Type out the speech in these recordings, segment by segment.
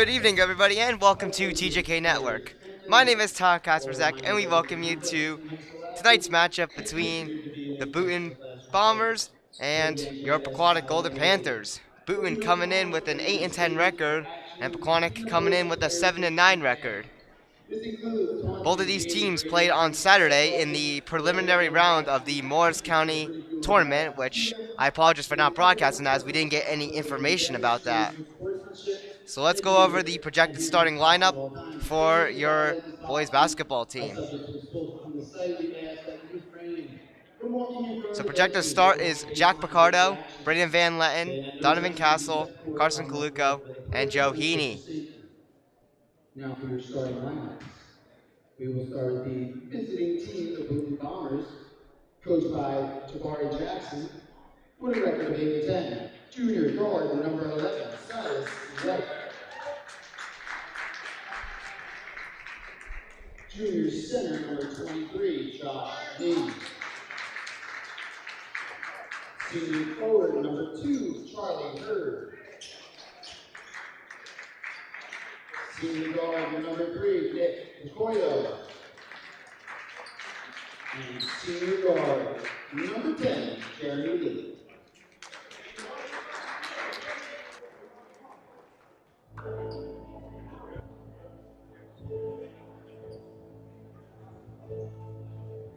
Good evening, everybody, and welcome to TJK Network. My name is Todd Kasperzak, and we welcome you to tonight's matchup between the Boonton Bombers and your Pequannock Golden Panthers. Boonton coming in with an 8-10 record, and Pequannock coming in with a 7-9 record. Both of these teams played on Saturday in the preliminary round of the Morris County tournament, which I apologize for not broadcasting as we didn't get any information about that. So let's go over the projected starting lineup for your boys basketball team. So projected start is Jack Picardo, Braden Van Letten, Donovan Castle, Carson Coluco, and Joe Heaney. Now for your starting lineups. We will start with the visiting team, the Boonton Bombers, coached by Jabari Jackson, with a record of 8-10. Junior guard, number 11, Silas Wright. Junior center, number 23, Josh Dean. Senior forward, number 2, Charlie Hurd. Senior guard, number 3, Nick Nicoyo. And senior guard, number 10, Jeremy Lee.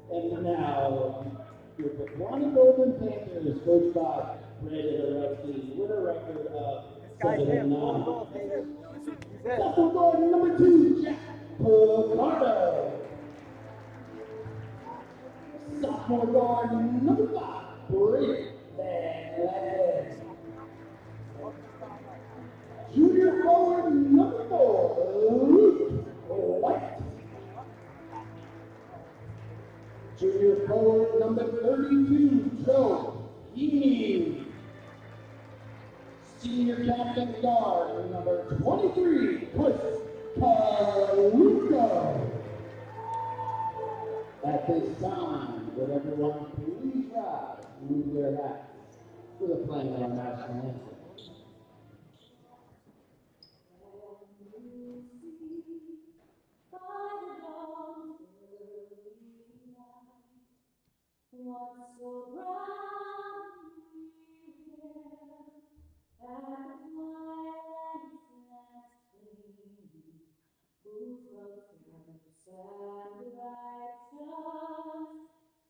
And now, your Pequannock Golden Panthers, coached by Brandon Arevsky, with a record of 7-9. Sophomore guard number 2, Jack Picardo. Sophomore guard number 5, Braden Van Letten. Junior forward number 4, Luke White. Junior forward number 32, Joe Heaney. Senior captain guard number 23, Chris Coluco. At this time, would everyone please rise, move their hats for the playing of our national anthem. What's so bright here at twilight's last gleam, whose footsteps and bright stars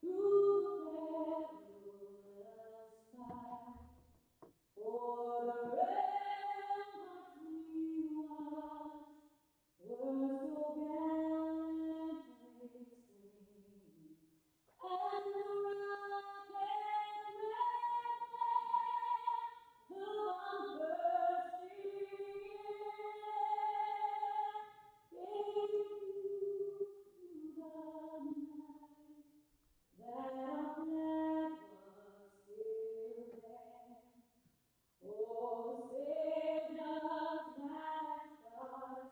through the perilous fight, for the ramparts we watched were so gallantly streamed. And the rocket red flame, the bomb bursting in air, gave to the night that our flag was still there. Oh, say does that star-spangled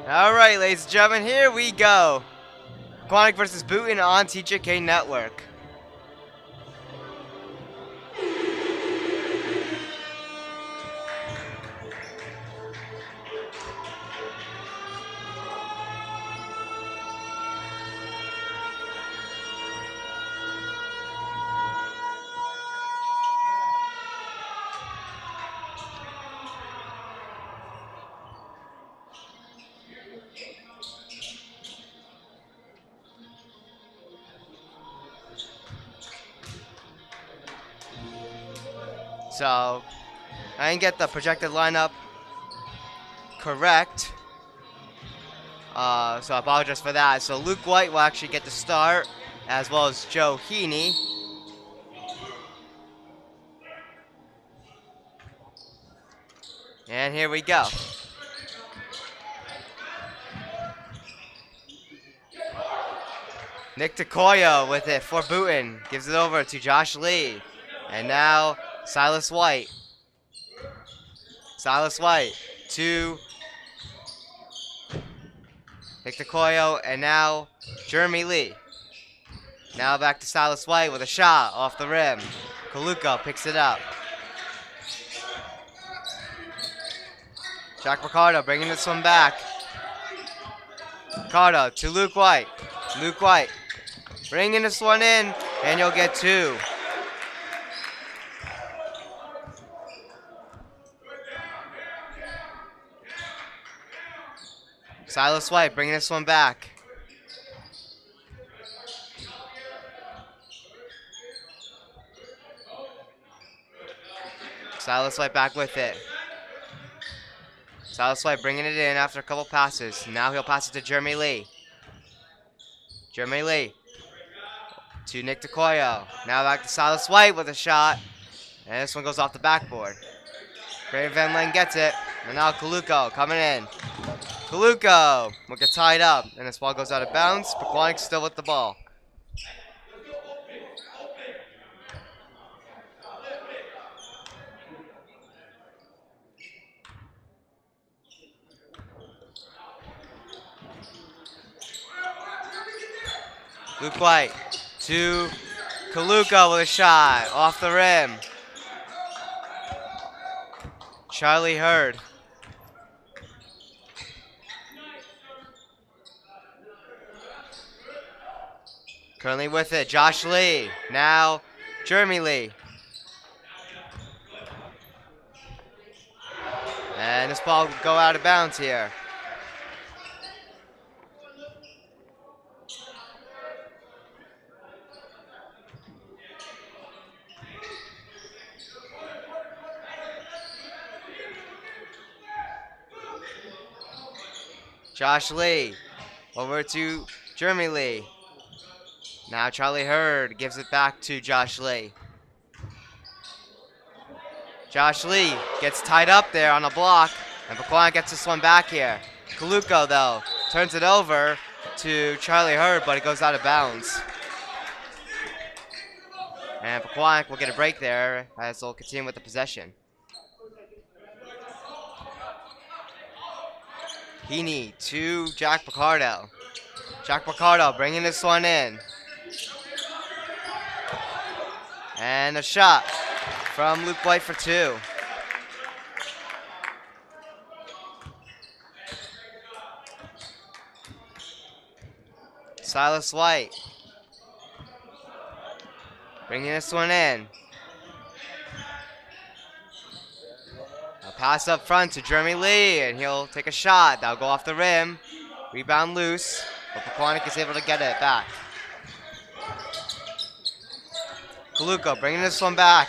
Alright, ladies and gentlemen, here we go. Pequannock versus Boonton on TJK Network. So, I didn't get the projected lineup correct. So I apologize for that. So Luke White will actually get the start, as well as Joe Heaney. And here we go. Nick Takoya with it for Boonton. Gives it over to Josh Lee. And now Silas White. Silas White to Nick Takoya. And now Jeremy Lee. Now back to Silas White with a shot off the rim. Kaluka picks it up. Jack Ricardo bringing this one back. Ricardo to Luke White. Luke White bringing this one in, and you'll get two. Silas White bringing this one back. Silas White back with it. Silas White bringing it in after a couple passes. Now he'll pass it to Jeremy Lee. Jeremy Lee to Nick Takoya. Now back to Silas White with a shot. And this one goes off the backboard. Brandon Van Len gets it. And now Kaluko coming in. Kaluko will get tied up. And this ball goes out of bounds. Pequannock still with the ball. Luke White to Kaluka with a shot off the rim. Charlie Hurd. Currently with it, Josh Lee. Now Jeremy Lee. And this ball will go out of bounds here. Josh Lee over to Jeremy Lee. Now Charlie Hurd gives it back to Josh Lee. Josh Lee gets tied up there on a block, and Pequannock gets this one back here. Kaluko, though, turns it over to Charlie Hurd, but it goes out of bounds. And Pequannock will get a break there as they'll continue with the possession. Heaney to Jack Picardo. Jack Picardo bringing this one in. And a shot from Luke White for two. Silas White bringing this one in. A pass up front to Jeremy Lee, and he'll take a shot. That'll go off the rim. Rebound loose, but Pequannock is able to get it back. Kaluko bringing this one back.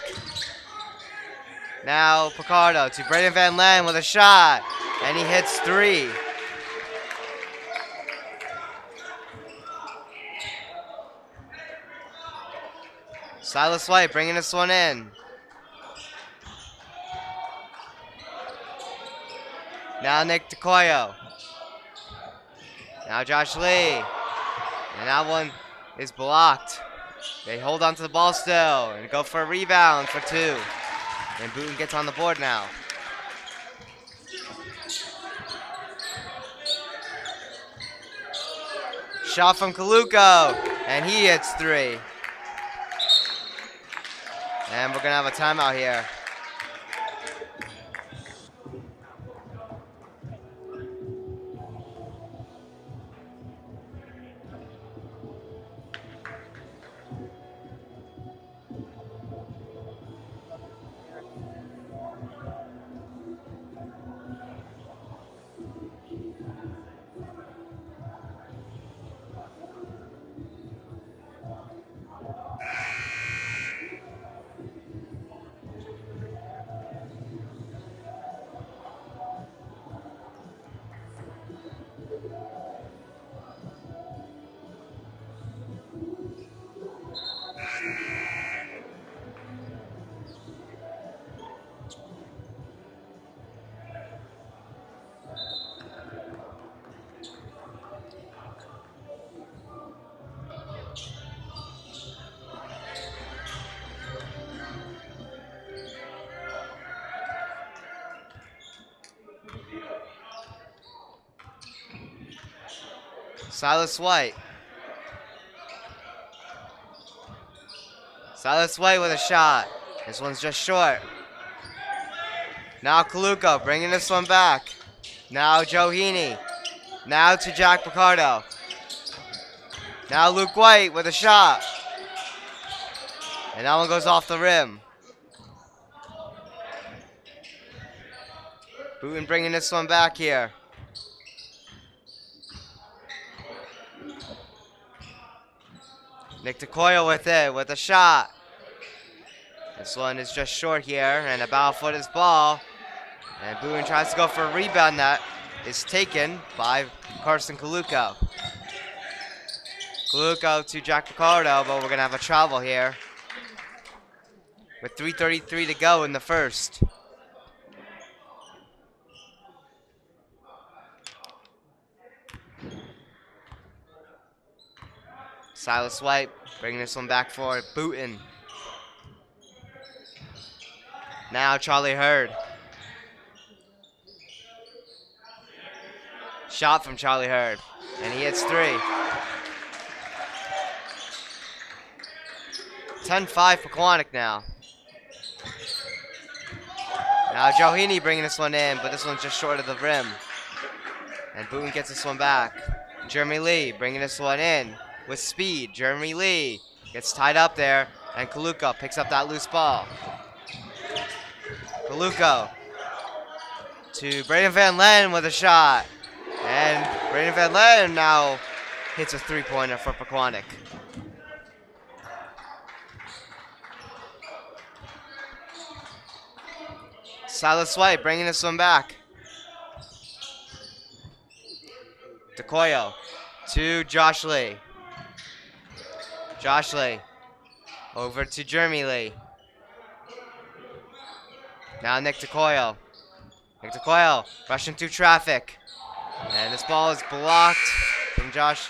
Now Picardo to Brandon Van Len with a shot, and he hits three. Silas White bringing this one in. Now Nick Takoya. Now Josh Lee. And that one is blocked. They hold on to the ball still and go for a rebound for two. And Boonton gets on the board now. Shot from Kaluko, and he hits three. And we're gonna have a timeout here. Silas White. Silas White with a shot. This one's just short. Now Kaluko bringing this one back. Now Joe Heaney. Now to Jack Picardo. Now Luke White with a shot. And that one goes off the rim. Boonton bringing this one back here. Nick DeCoyle with it, with a shot. This one is just short here, and about a foot is ball. And Boonton tries to go for a rebound that is taken by Carson Kaluko. Kaluko to Jack Picardo, but we're going to have a travel here. With 3:33 to go in the first. Silas White bringing this one back for Boonton. Now Charlie Hurd. Shot from Charlie Hurd. And he hits three. 10-5 Pequannock now. Now Joe Heaney bringing this one in, but this one's just short of the rim. And Boonton gets this one back. Jeremy Lee bringing this one in with speed. Jeremy Lee gets tied up there, and Kaluko picks up that loose ball. Kaluko to Braden Van Len with a shot. And Braden Van Len now hits a three-pointer for Pequannock. Silas White bringing this one back. DeCoyo to Josh Lee. Josh Lee over to Jeremy Lee. Now Nick DeCoyo. Nick DeCoyo rushing through traffic. And this ball is blocked from Josh,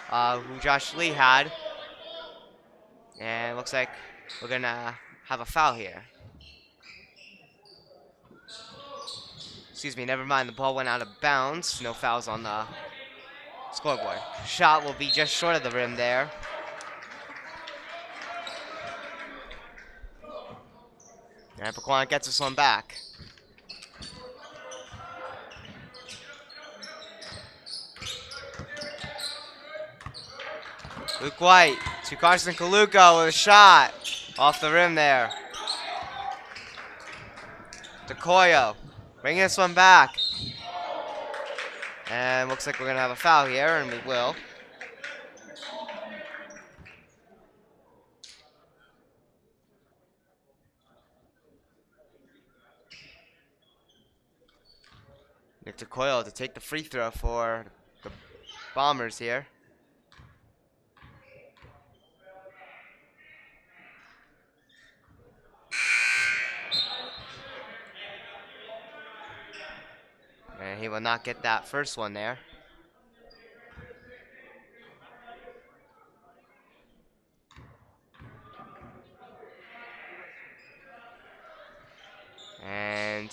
who Josh Lee had. And it looks like we're going to have a foul here. Excuse me, never mind. The ball went out of bounds. No fouls on the scoreboard. Shot will be just short of the rim there. And Pequannock gets this one back. Luke White to Carson Kaluko with a shot off the rim there. DeCoyo bringing this one back. And looks like we're going to have a foul here, and we will. Nick DeCoyle to take the free throw for the Bombers here. And he will not get that first one there. And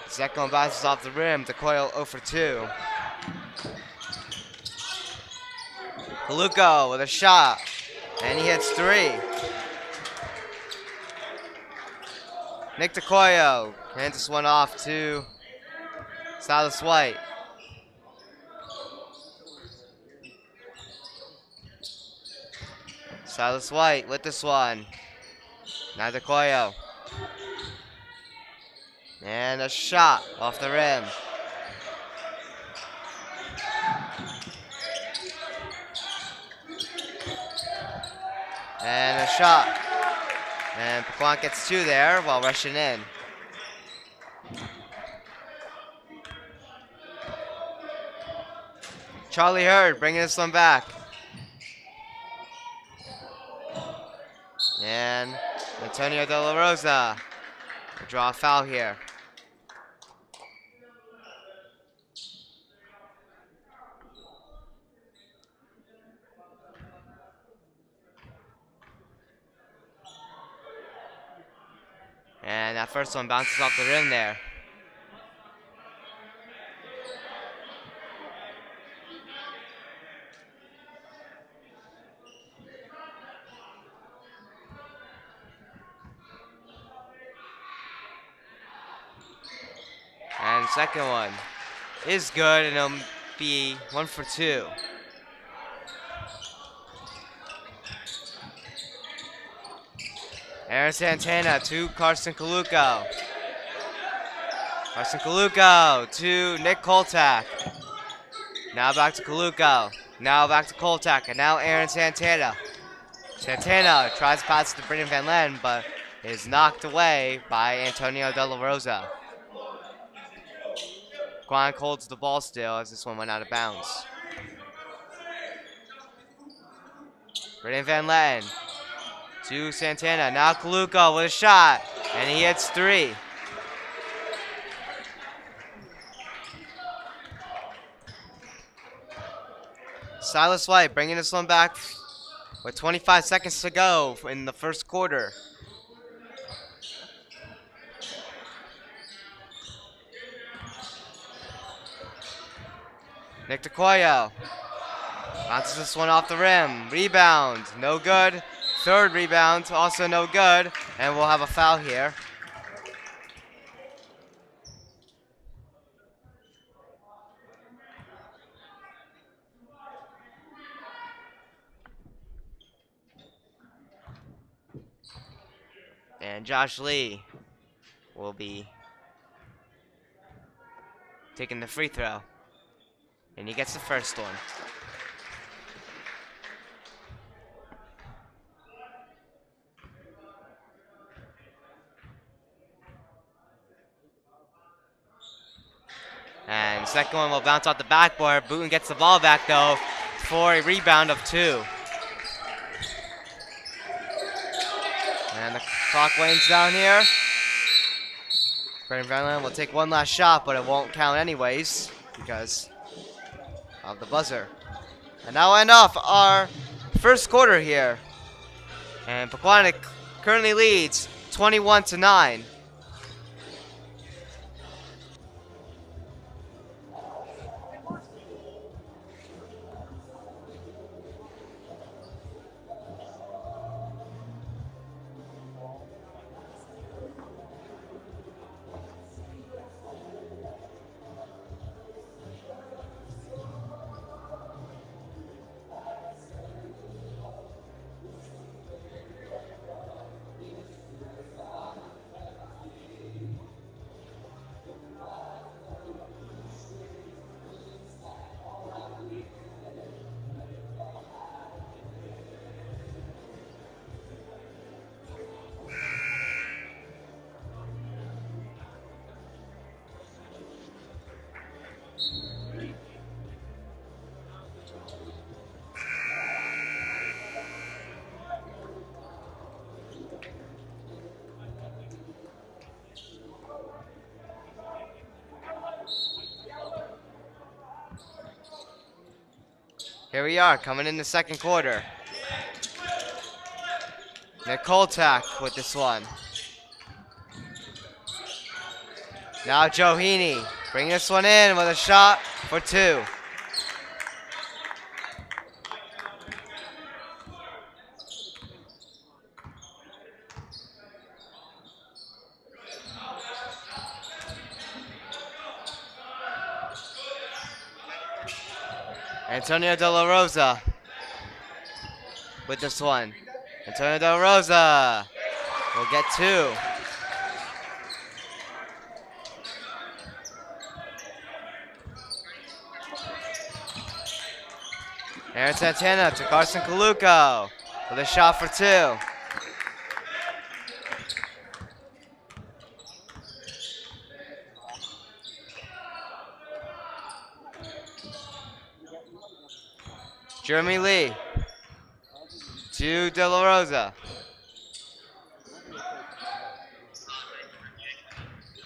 second one bounces off the rim. DeCoyle 0 for 2. Kaluko with a shot. And he hits three. Nick DeCoyo hands this one off to Silas White. Silas White with this one. Now DeCoyo. And a shot off the rim. And a shot. And Pequannock gets two there while rushing in. Charlie Hurd bringing this one back. And Antonio De La Rosa will draw a foul here. And that first one bounces off the rim there. second one is good, and it'll be 1 for 2. Aaron Santana to Carson Kaluko. Carson Kaluko to Nick Koltak. Now back to Kaluko. Now back to Koltak, and now Aaron Santana. Santana tries to pass to Brendan Van Len, but is knocked away by Antonio De La Rosa. Pequannock holds the ball still as this one went out of bounds. Brendan Van Len to Santana. Now Kaluko with a shot, and he hits 3. Silas White bringing this one back with 25 seconds to go in the first quarter. Nick DeCoyo bounces this one off the rim. Rebound, no good. Third rebound, also no good. And we'll have a foul here. And Josh Lee will be taking the free throw. And he gets the first one. And the second one will bounce off the backboard. Boonton gets the ball back though for a rebound of 2. And the clock winds down here. Brendan Van Len will take one last shot, but it won't count anyways because of the buzzer. And now end off our first quarter here. And Pequannock currently leads 21-9. Here we are, coming in the second quarter. Nick Koltak with this one. Now Joe Heaney bringing this one in with a shot for 2. Antonio De La Rosa with this one. Antonio De La Rosa will get 2. Aaron Santana to Carson Kaluko with a shot for 2. Jeremy Lee to De La Rosa.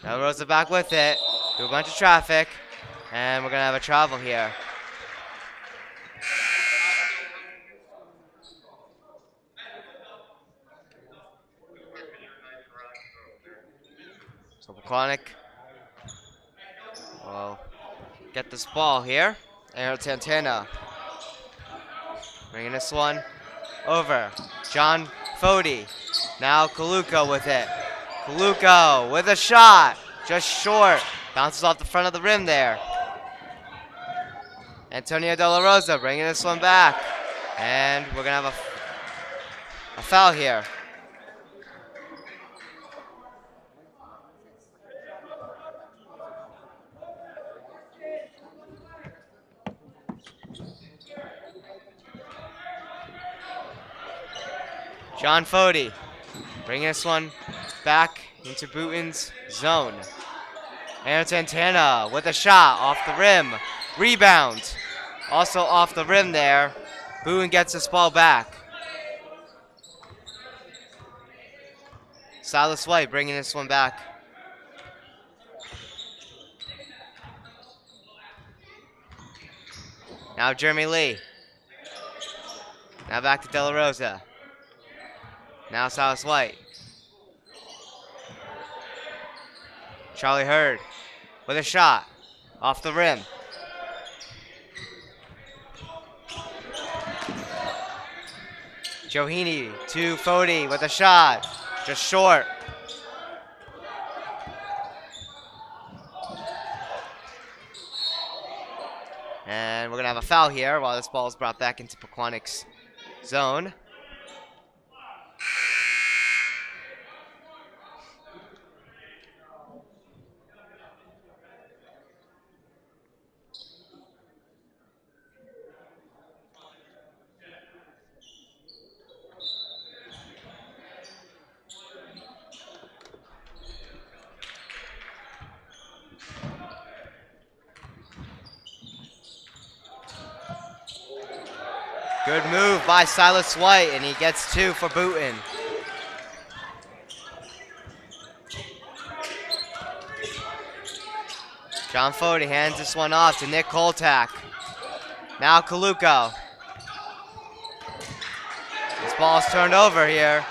De La Rosa back with it. Through a bunch of traffic. And we're going to have a travel here. So Pequannock will get this ball here. Aaron Santana bringing this one over. John Fody. Now Kaluko with it. Kaluko with a shot. Just short. Bounces off the front of the rim there. Antonio De La Rosa bringing this one back. And we're going to have a foul here. John Fody bringing this one back into Boonton's zone. And Santana with a shot off the rim. Rebound. Also off the rim there. Boonton gets this ball back. Silas White bringing this one back. Now Jeremy Lee. Now back to De La Rosa. Now Silas White. Charlie Hurd with a shot off the rim. Johini to Fody with a shot. Just short. And we're going to have a foul here while this ball is brought back into Pequannock's zone. Good move by Silas White, and he gets 2 for Boonton. John Fody hands this one off to Nick Koltak. Now Kaluko. This ball is turned over here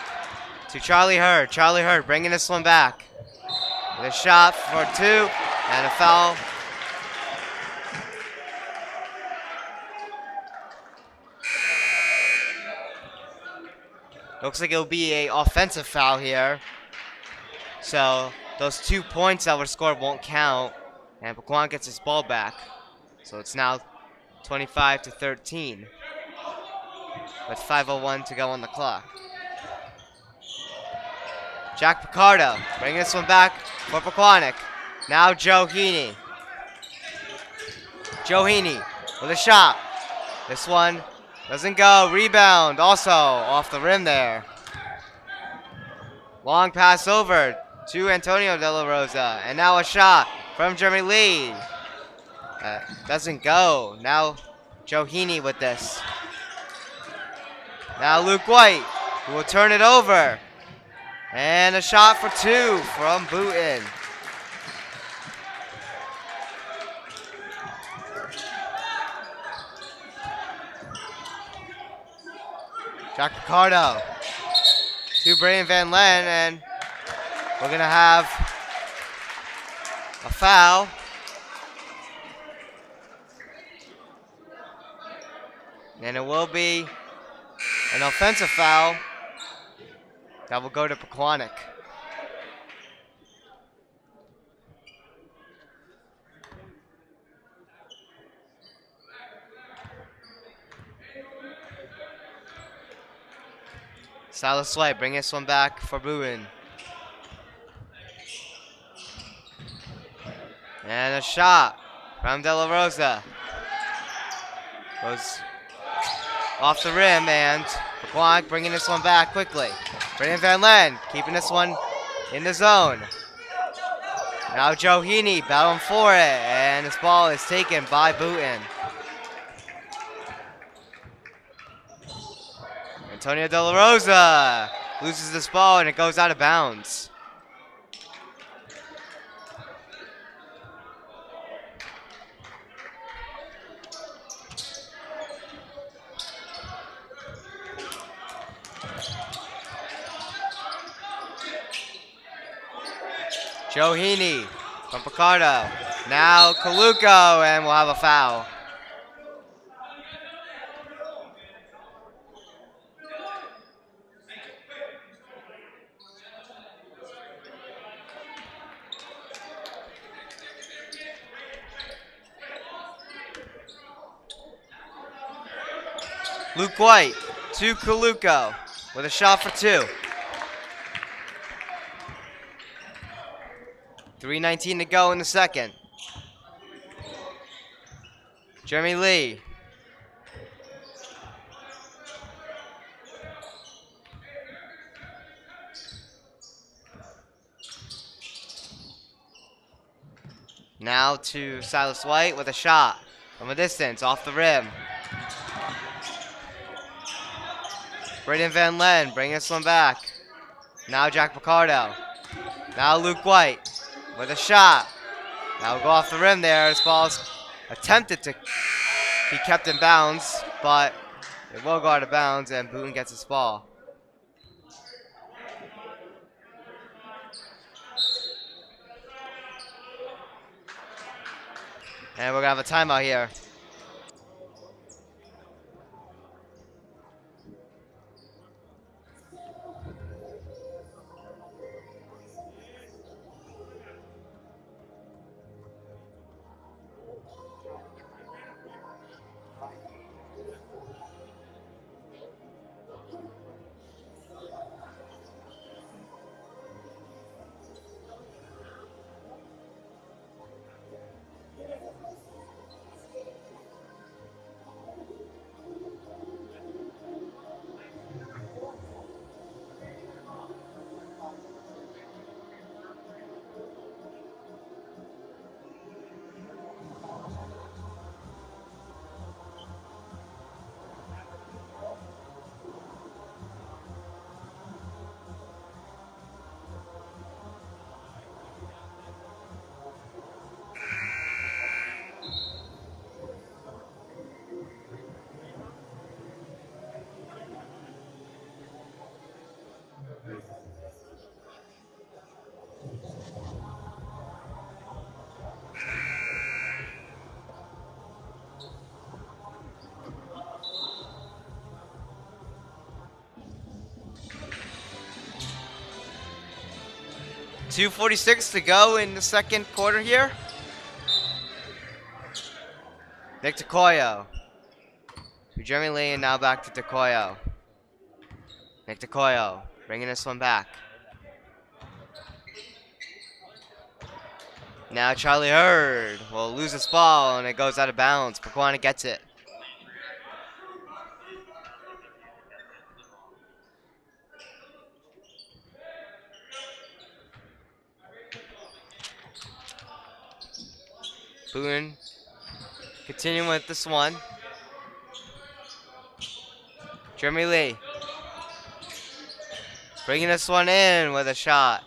to Charlie Hurd. Charlie Hurd bringing this one back. With a shot for 2 and a foul. Looks like it'll be an offensive foul here. So those 2 points that were scored won't count. And Pequannock gets his ball back. So it's now 25-13. With 5:01 to go on the clock. Jack Picardo bringing this one back for Pequannock. Now Joe Heaney. Joe Heaney with a shot. This one doesn't go. Rebound also off the rim there. Long pass over to Antonio De La Rosa. And now a shot from Jeremy Lee. Doesn't go. Now Joe Heaney with this. Now Luke White, who will turn it over. And a shot for 2 from Boonton. Jack Picardo to Brian Van Len, and we're going to have a foul. And it will be an offensive foul that will go to Pequannock. Silas White bring this one back for Boonton. And a shot from De La Rosa. Goes off the rim, and Pequannock bringing this one back quickly. Brandon Van Len keeping this one in the zone. Now Joe Heaney battling for it, and this ball is taken by Boonton. Antonio De La Rosa loses this ball, and it goes out of bounds. Joe Heaney from Picardo. Now Kaluko, and we'll have a foul. Luke White to Kaluko with a shot for 2. 3:19 to go in the second. Jeremy Lee. Now to Silas White with a shot from a distance off the rim. Braden Van Len bringing this one back. Now Jack Picardo. Now Luke White with a shot. Now we'll go off the rim there as ball's attempted to be kept in bounds, but it will go out of bounds and Boonton gets his ball. And we're going to have a timeout here. .246 to go in the second quarter here. Nick Takoyo to Jeremy Lee, and now back to Takoyo. Nick Takoyo bringing this one back. Now Charlie Hurd will lose this ball and it goes out of bounds. Pequannock gets it. Boonton continuing with this one. Jeremy Lee bringing this one in with a shot.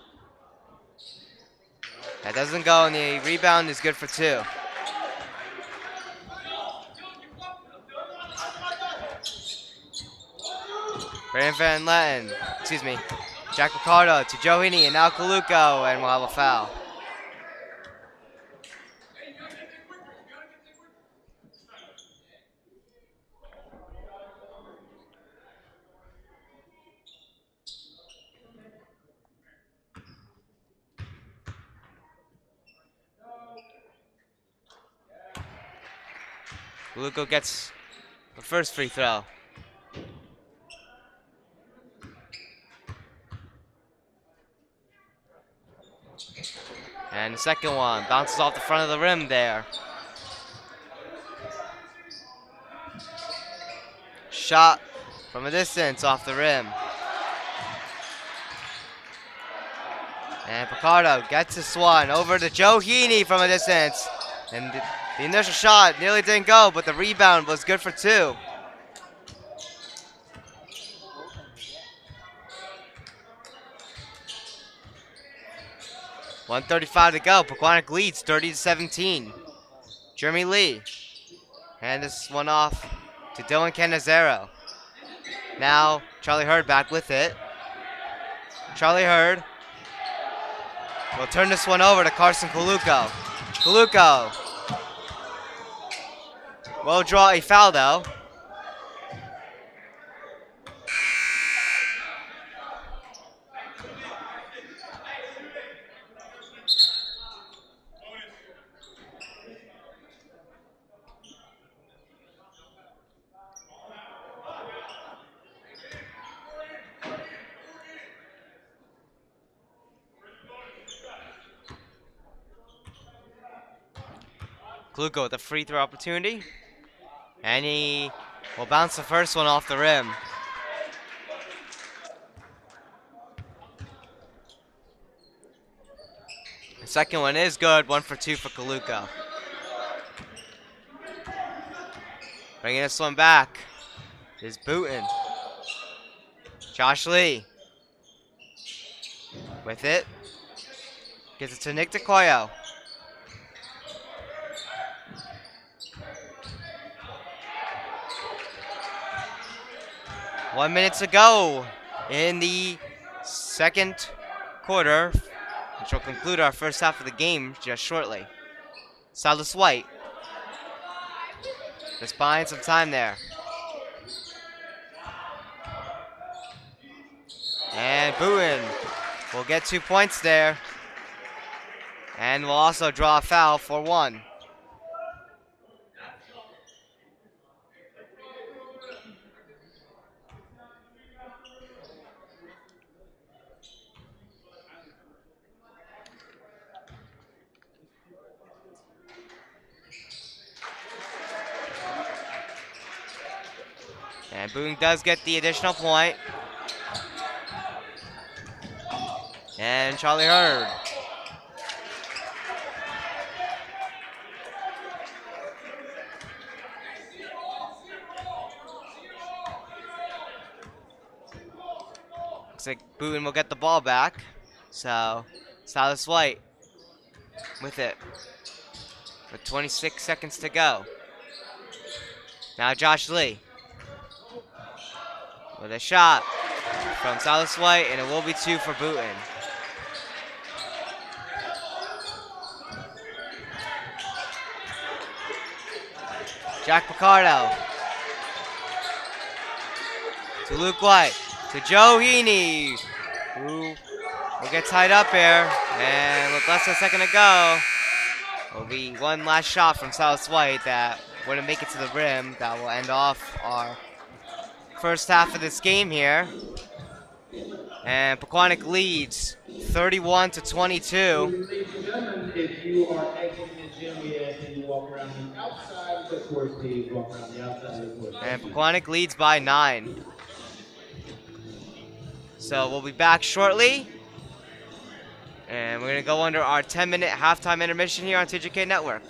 That doesn't go, and the rebound is good for 2. Brandon Van Letten, Jack Ricardo to Joe Heaney, and now Kaluko, and we'll have a foul. Kaluko gets the first free throw. And the second one bounces off the front of the rim there. Shot from a distance off the rim. And Picardo gets this one over to Joe Heaney from a distance. And the initial shot nearly didn't go, but the rebound was good for 2. .135 to go. Pequannock leads 30-17. Jeremy Lee. Hand this one off to Dylan Canizero. Now Charlie Hurd back with it. Charlie Hurd will turn this one over to Carson Kaluko. Kaluko will draw a foul though. Kaluka with a free throw opportunity. And he will bounce the first one off the rim. The second one is good. 1 for 2 for Kaluka. Bringing this one back is Boonton. Josh Lee with it. Gives it to Nick DeCoyo. One minute to go in the second quarter, which will conclude our first half of the game just shortly. Silas White just buying some time there. And Boonton will get 2 points there. And will also draw a foul for 1. And Boonton does get the additional point. And Charlie Hurd. Looks like Boonton will get the ball back. So, Silas White with it. With 26 seconds to go. Now Josh Lee. With a shot from Silas White, and it will be 2 for Boonton. Jack Picardo. To Luke White. To Joe Heaney, who will get tied up here. And with less than a second to go, will be one last shot from Silas White that wouldn't make it to the rim. That will end off our first half of this game here. And Pequannock leads 31 to 22. Ladies and gentlemen, if you are exiting the gym, we ask that you walk around the outside of the court, please. Walk around the outside of the court. And Pequannock leads by 9. So we'll be back shortly. And we're going to go under our 10-minute halftime intermission here on TJK Network.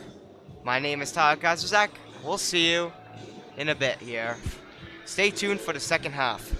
My name is Tyler Kazazak. We'll see you in a bit here. Stay tuned for the second half.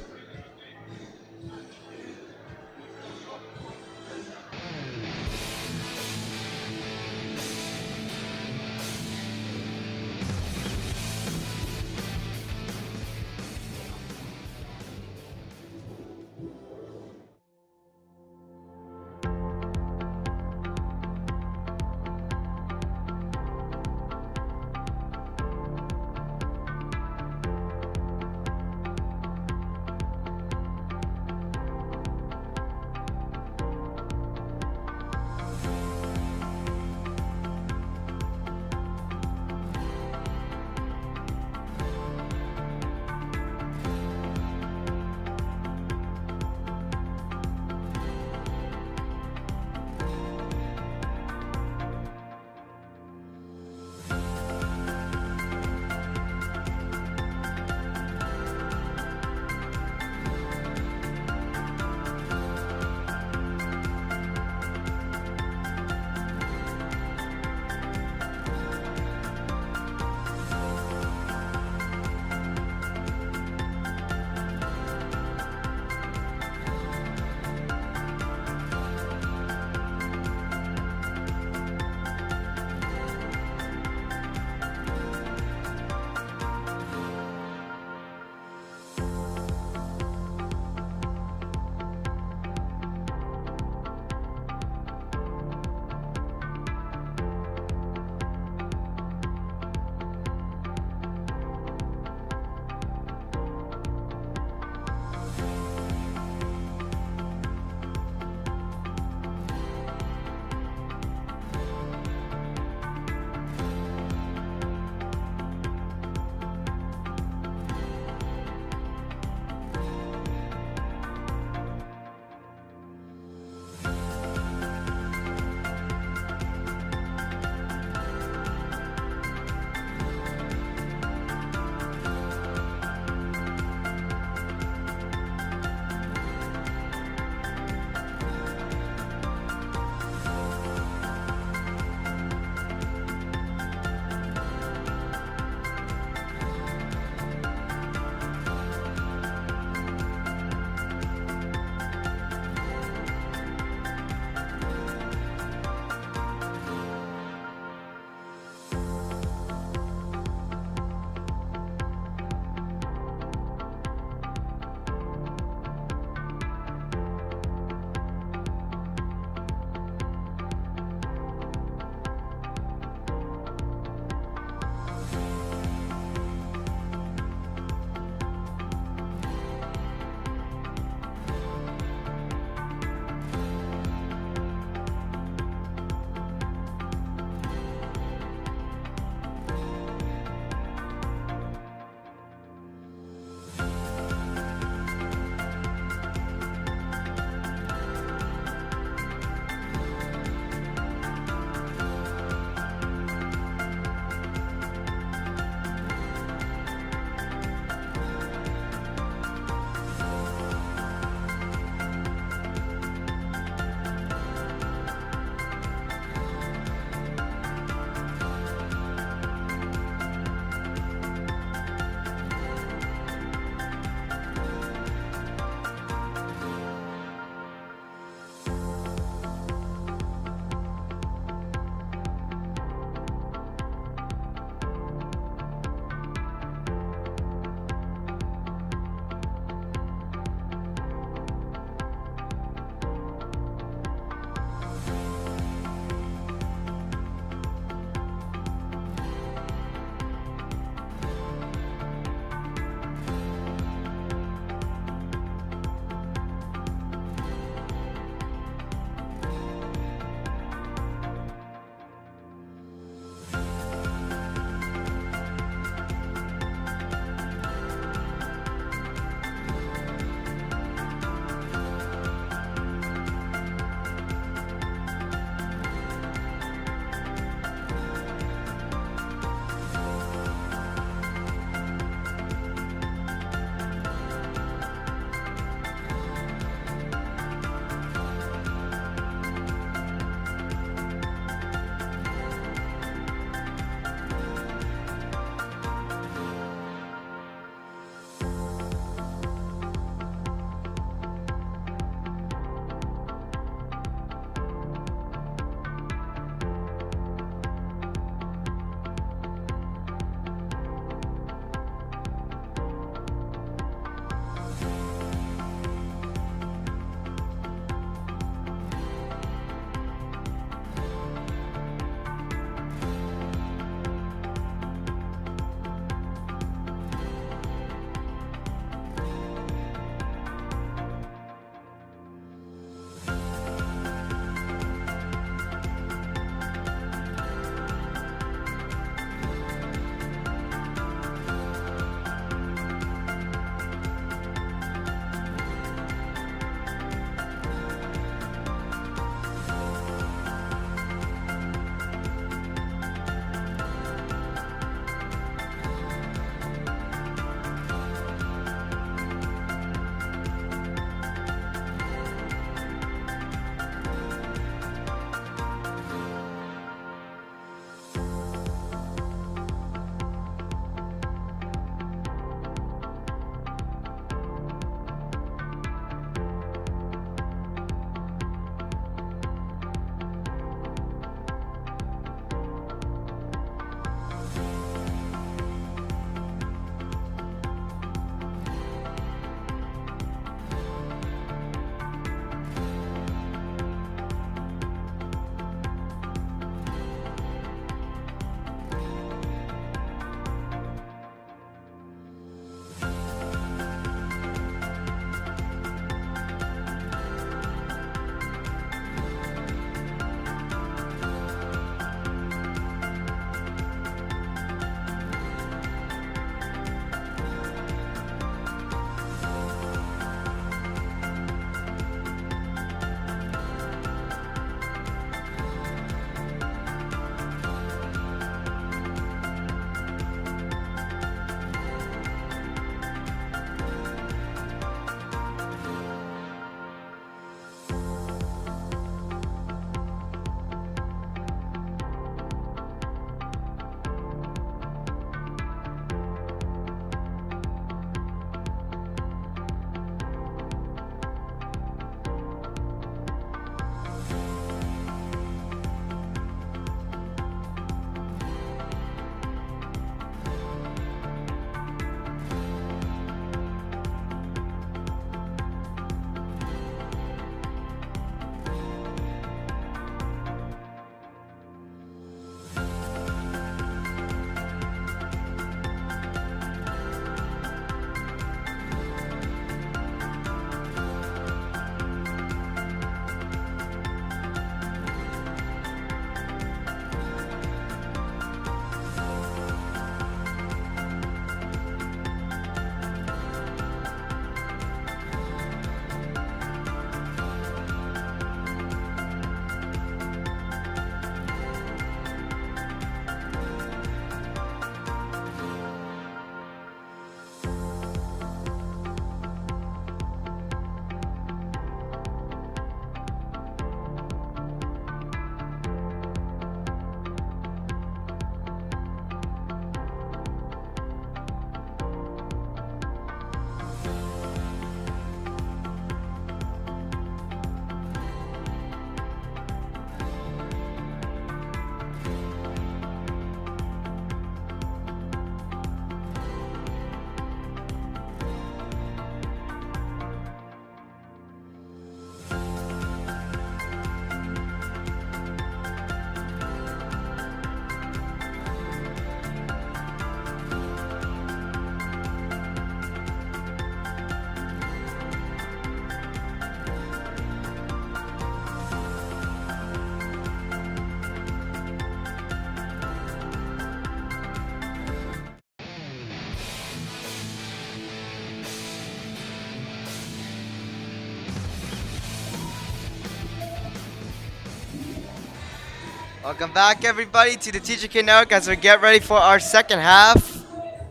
Welcome back, everybody, to the TJK Network as we get ready for our second half.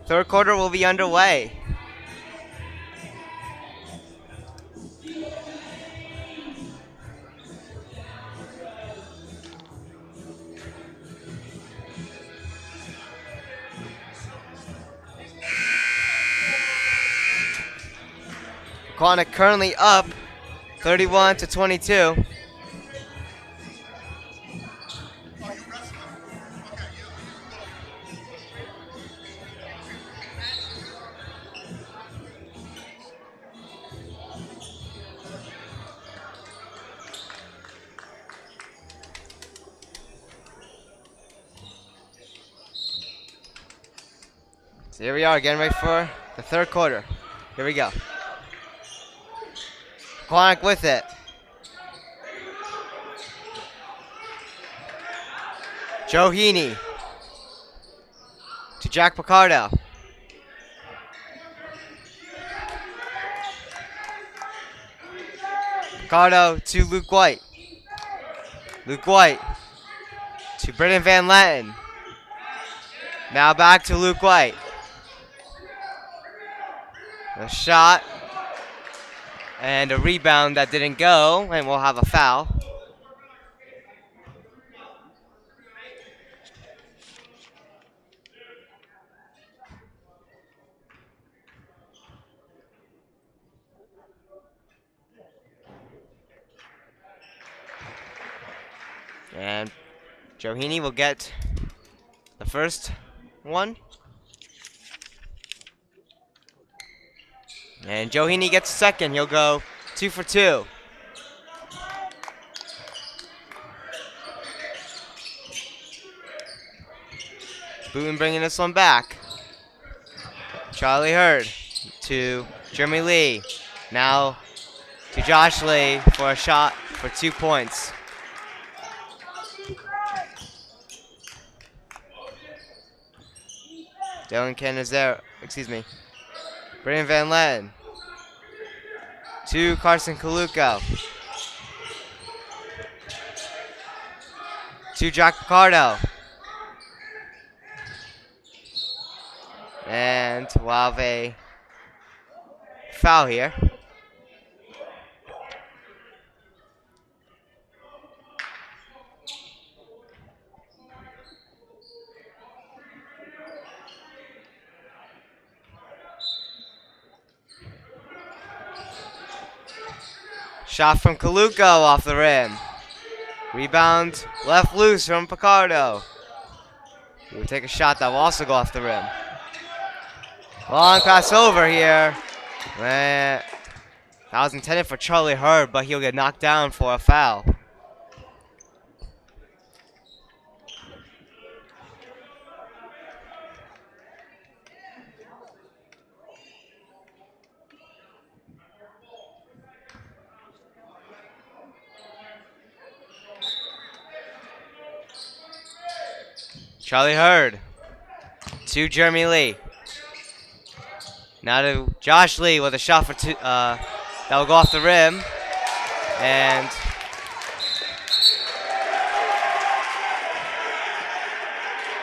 Third quarter will be underway. Pequannock currently up 31-22. So here we are, getting ready for the third quarter. Here we go. Pequannock with it. Joe Heaney to Jack Picardo. Picardo to Luke White. Luke White to Brennan Van Latten. Now back to Luke White. A shot and a rebound that didn't go, and we'll have a foul. And Joe Heaney will get the first one. And Joe Heaney gets second. He'll go 2 for 2. Boonton bringing this one back. Charlie Hurd to Jeremy Lee. Now to Josh Lee for a shot for 2 points. Dylan Ken is there. Excuse me. Brandon Van Latten to Carson Kaluko. To Jack Picardo. And we'll have a foul here. Shot from Kaluko off the rim. Rebound left loose from Picardo. He will take a shot that will also go off the rim. Long pass over here. That was intended for Charlie Hurd, but he'll get knocked down for a foul. Charlie Hurd to Jeremy Lee. Now to Josh Lee with a shot for 2. That will go off the rim. And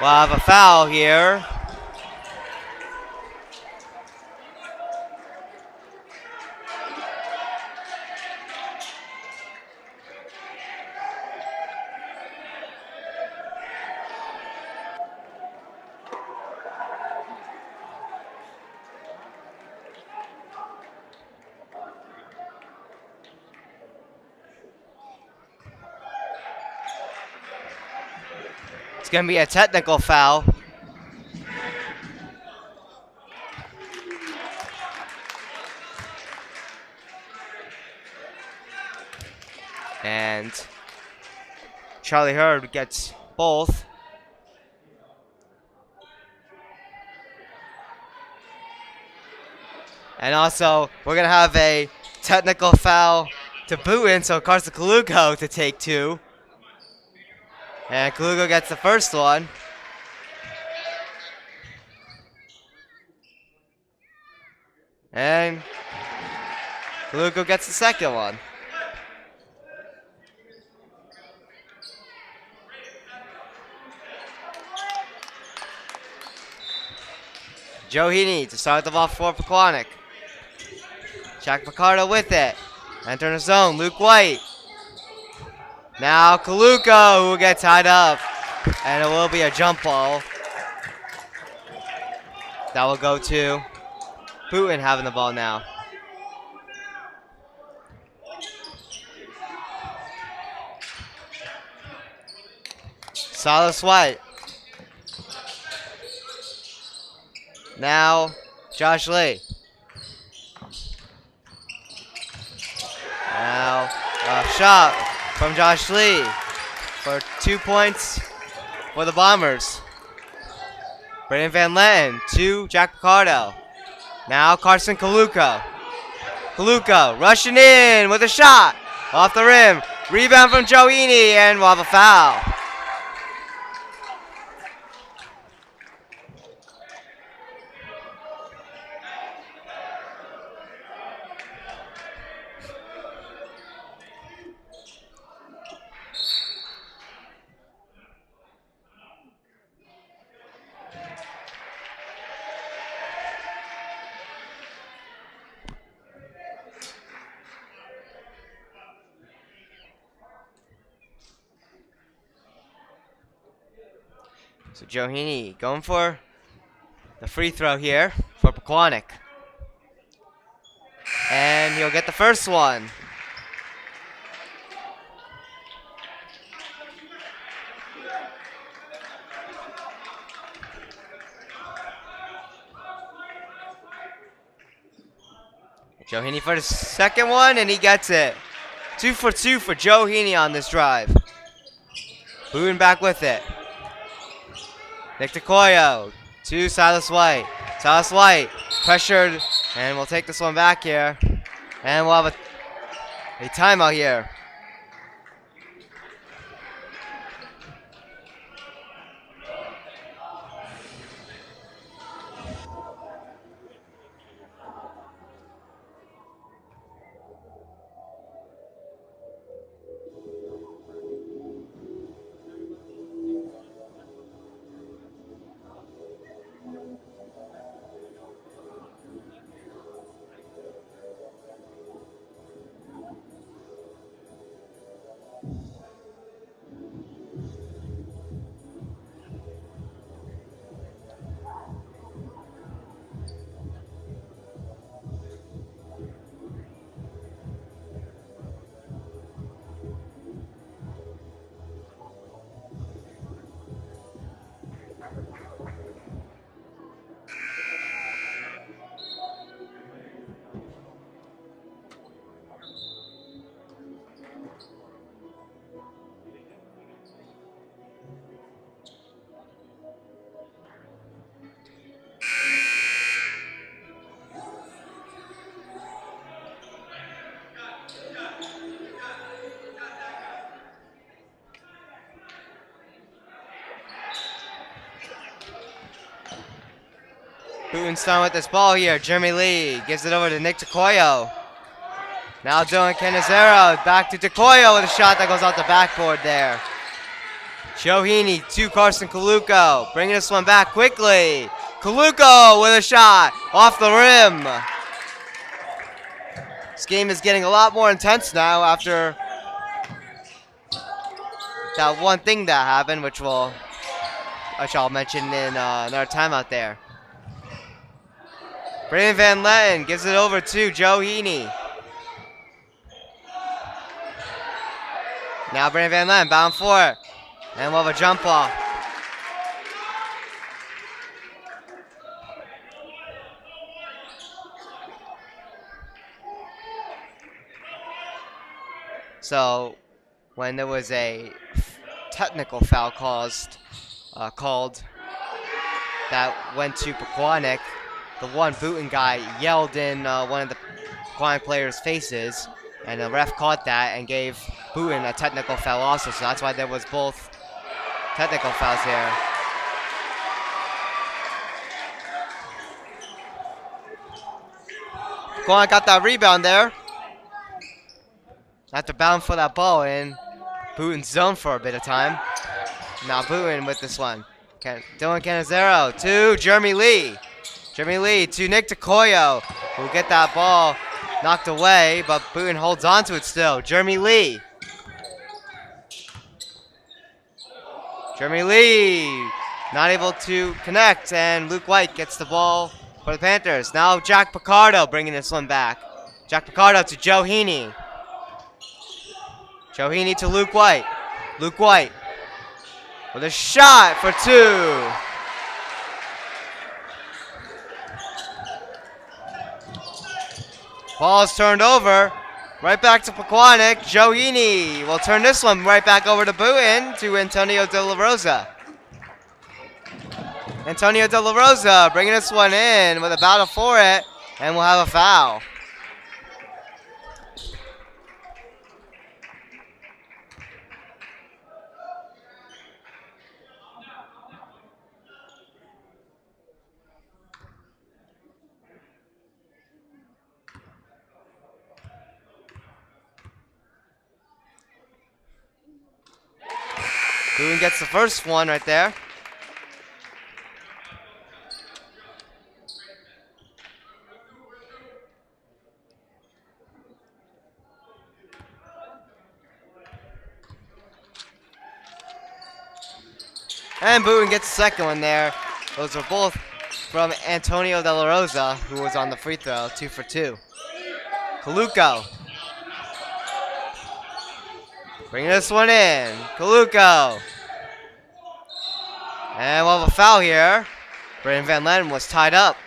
we'll have a foul here. It's going to be a technical foul. And Charlie Hurd gets both. And also, we're going to have a technical foul to Boonton, so Carson Kaluko to take 2. And Kaluko gets the first one. And Kaluko gets the second one. Joe Heaney to start the ball for Pequannock. Jack Picardo with it. Entering the zone, Luke White. Now Kaluka, who will get tied up. And it will be a jump ball. That will go to Boonton having the ball now. Silas White. Now Josh Lee. Now a shot from Josh Lee for 2 points for the Bombers. Brandon Van Letten to Jack Picardo. Now Carson Kaluka. Kaluka rushing in with a shot off the rim. Rebound from Joe Heaney, and we'll have a foul. So Joe Heaney going for the free throw here for Pequannock. And he'll get the first one. Joe Heaney for the second one, and he gets it. 2 for 2 for Joe Heaney on this drive. Boonton back with it. Nick DeCoyo to Silas White. Silas White pressured, and we'll take this one back here. And we'll have a timeout here. Boonton's done with this ball here. Jeremy Lee gives it over to Nick DeCoyo. Now Dylan Canizero back to DeCoyo with a shot that goes off the backboard there. Joe Heaney to Carson Kaluko, bringing this one back quickly. Kaluko with a shot off the rim. This game is getting a lot more intense now after that one thing that happened, which I'll mention in another timeout there. Brandon Van Letten gives it over to Joe Heaney. Now Brandon Van Letten bound for it. And we'll have a jump ball. So when there was a technical foul called that went to Pequannock, the one Boonton guy yelled in one of the Pequannock players' faces, and the ref caught that and gave Boonton a technical foul also. So that's why there was both technical fouls here. Pequannock got that rebound there. After bound for that ball in Boonton's zone for a bit of time. Now Boonton with this one. Dylan Canizero to Jeremy Lee. Jeremy Lee to Nick Takoyo, who will get that ball knocked away, but Boonton holds on to it still. Jeremy Lee. Jeremy Lee not able to connect, and Luke White gets the ball for the Panthers. Now Jack Picardo bringing this one back. Jack Picardo to Joe Heaney. Joe Heaney to Luke White. Luke White with a shot for two. Ball is turned over. Right back to Pequannock. Joe Heaney will turn this one right back over to Boonton to Antonio De La Rosa. Antonio De La Rosa bringing this one in with a battle for it, and we'll have a foul. Boone gets the first one right there. And Boone gets the second one there. Those were both from Antonio De La Rosa, who was on the free throw, 2 for 2. Kaluko. Bringing this one in. Kaluko. And we'll have a foul here. Brandon Van Len was tied up.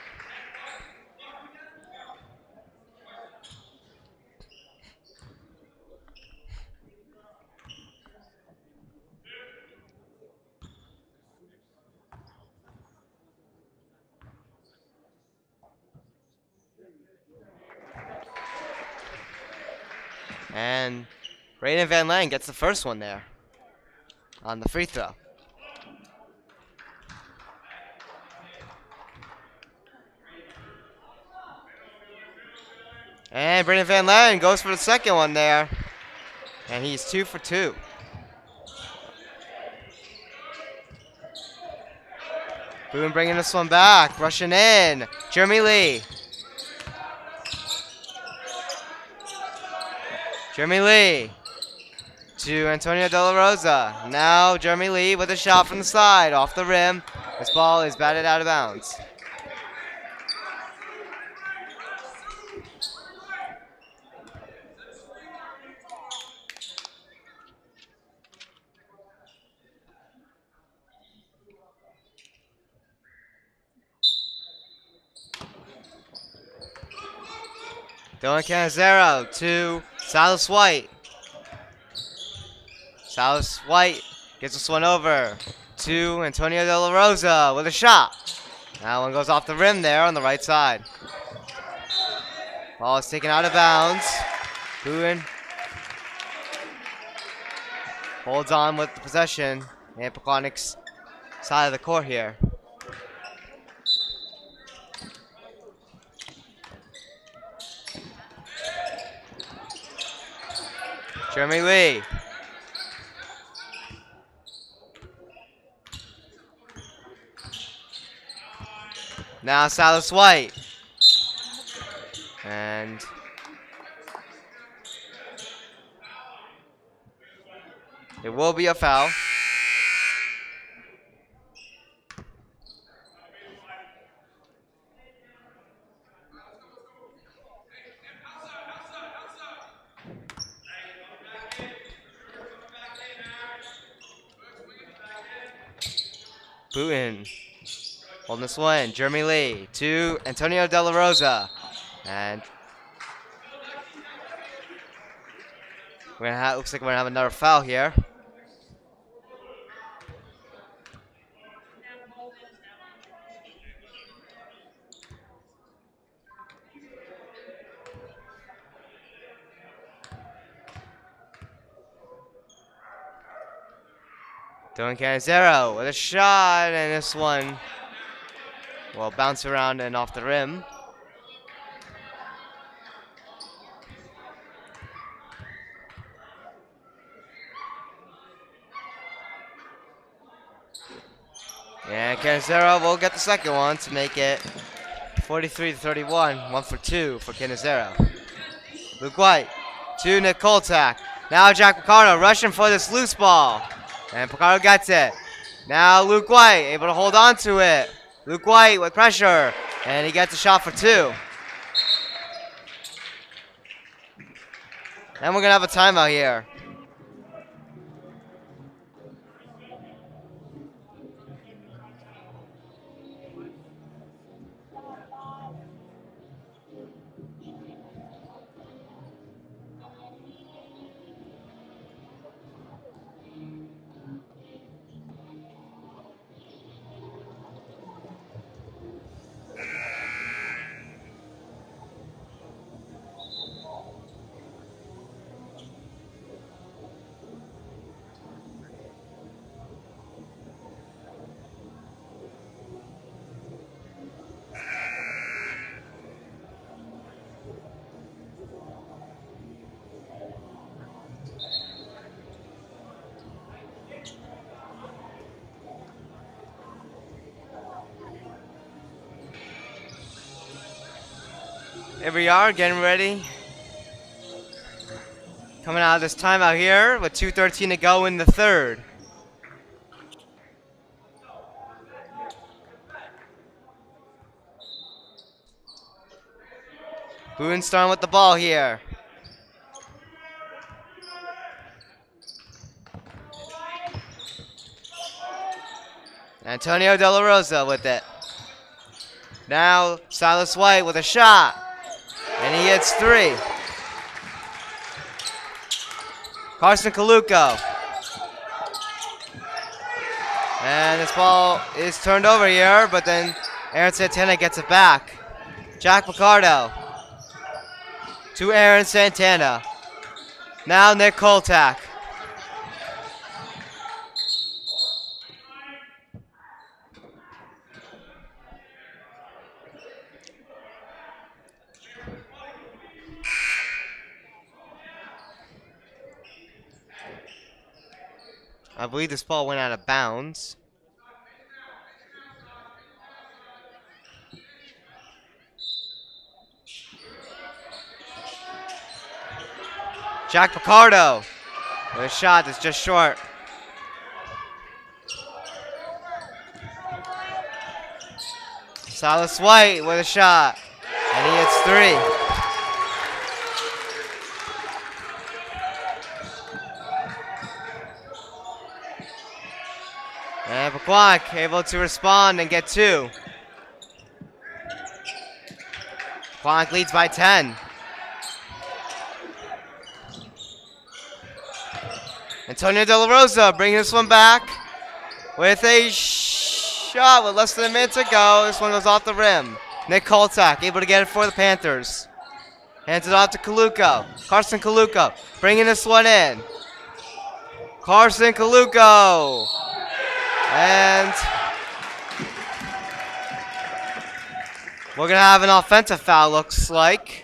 And Brayden Van Len gets the first one there on the free throw. And Brayden Van Len goes for the second one there. And he's 2 for 2. Boone bringing this one back, rushing in. Jeremy Lee. Jeremy Lee to Antonio De La Rosa. Now Jeremy Lee with a shot from the side, off the rim. This ball is batted out of bounds. Dylan Canizero to Silas White. Silas White gets this one over to Antonio De La Rosa with a shot. That one goes off the rim there on the right side. Ball is taken out of bounds. Boone holds on with the possession in Pequannock's side of the court here. Jeremy Lee. Now Silas White. And it will be a foul. Boonton holding this one. Jeremy Lee to Antonio De La Rosa. And looks like we're gonna have another foul here. Dylan Canizero with a shot, and this one will bounce around and off the rim. And Canizero will get the second one to make it 43-31. 1 for 2 for Canizero. Luke White to Nick Koltak. Now Jack Picardo rushing for this loose ball. And Picardo gets it. Now Luke White able to hold on to it. Luke White with pressure. And he gets a shot for 2. And we're going to have a timeout here. Here we are, getting ready. Coming out of this timeout here with 2:13 to go in the third. Boone starting with the ball here. Antonio De La Rosa with it. Now Silas White with a shot. And he hits 3. Carson Kaluko. And this ball is turned over here, but then Aaron Santana gets it back. Jack Picardo to Aaron Santana. Now Nick Koltak. I believe this ball went out of bounds. Jack Picardo with a shot that's just short. Silas White with a shot. And he hits 3. And Pequannock able to respond and get 2. Pequannock leads by 10. Antonio De La Rosa bringing this one back with a shot with less than a minute to go. This one goes off the rim. Nick Koltak able to get it for the Panthers. Hands it off to Kaluko. Carson Kaluko bringing this one in. Carson Kaluko. And we're going to have an offensive foul, looks like.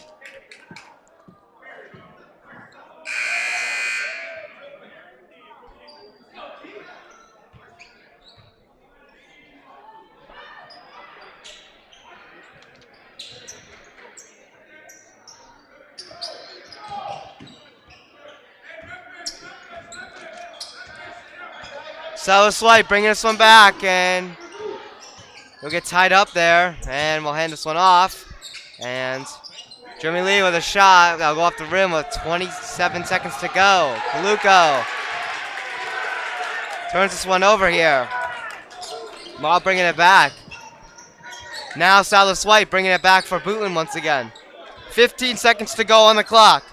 Silas White bringing this one back, and we'll get tied up there, and we'll hand this one off. And Jeremy Lee with a shot. That'll go off the rim with 27 seconds to go. Kaluko turns this one over here. Maul bringing it back. Now Silas White bringing it back for Boonton once again. 15 seconds to go on the clock.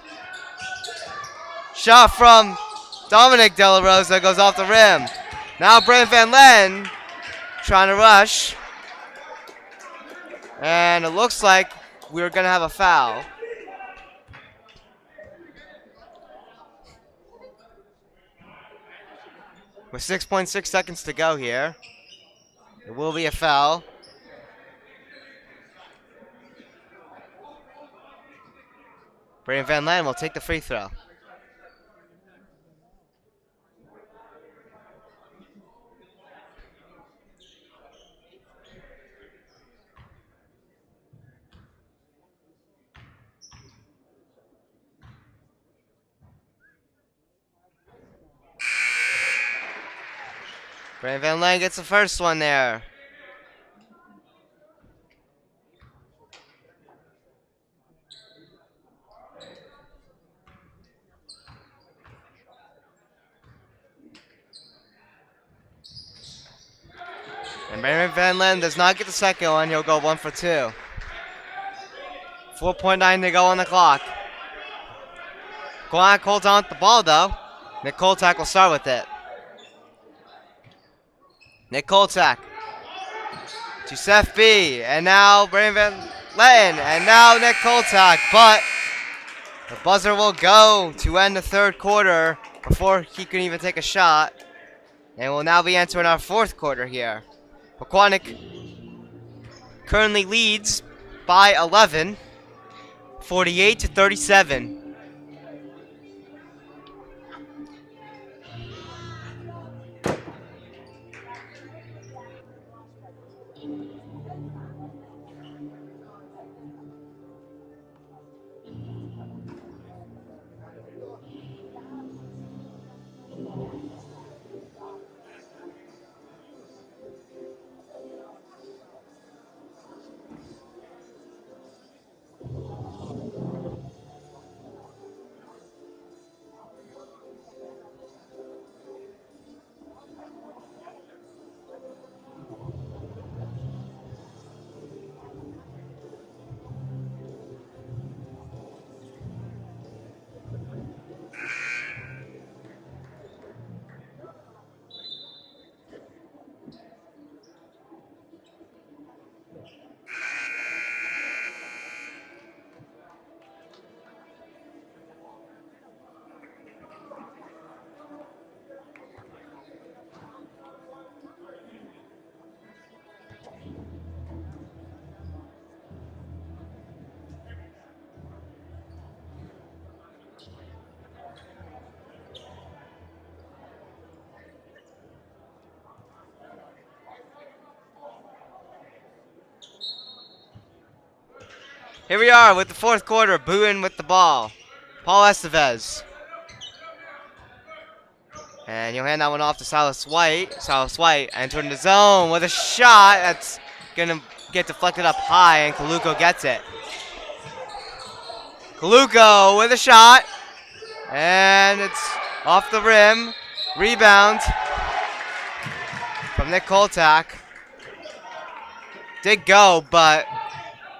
Shot from Dominic De La Rosa goes off the rim. Now Brent Van Len trying to rush. And it looks like we're going to have a foul. With 6.6 seconds to go here. It will be a foul. Brandon Van Len will take the free throw. Brandon Van Lang gets the first one there. And Brandon Van Len does not get the second one. He'll go 1 for 2. 4.9 to go on the clock. Pequannock holds on to the ball though. Nick Koltak will start with it. Nick Koltak to Seth B. And now Brandon Van Len. And now Nick Koltak. But the buzzer will go to end the third quarter before he can even take a shot. And we'll now be entering our fourth quarter here. Pequannock currently leads by 11, 48 to 37. Here we are with the fourth quarter. Boonton with the ball. Paul Estevez. And he'll hand that one off to Silas White. Silas White entering the zone with a shot that's going to get deflected up high, and Kaluko gets it. Kaluko with a shot. And it's off the rim. Rebound from Nick Koltak. Did go, but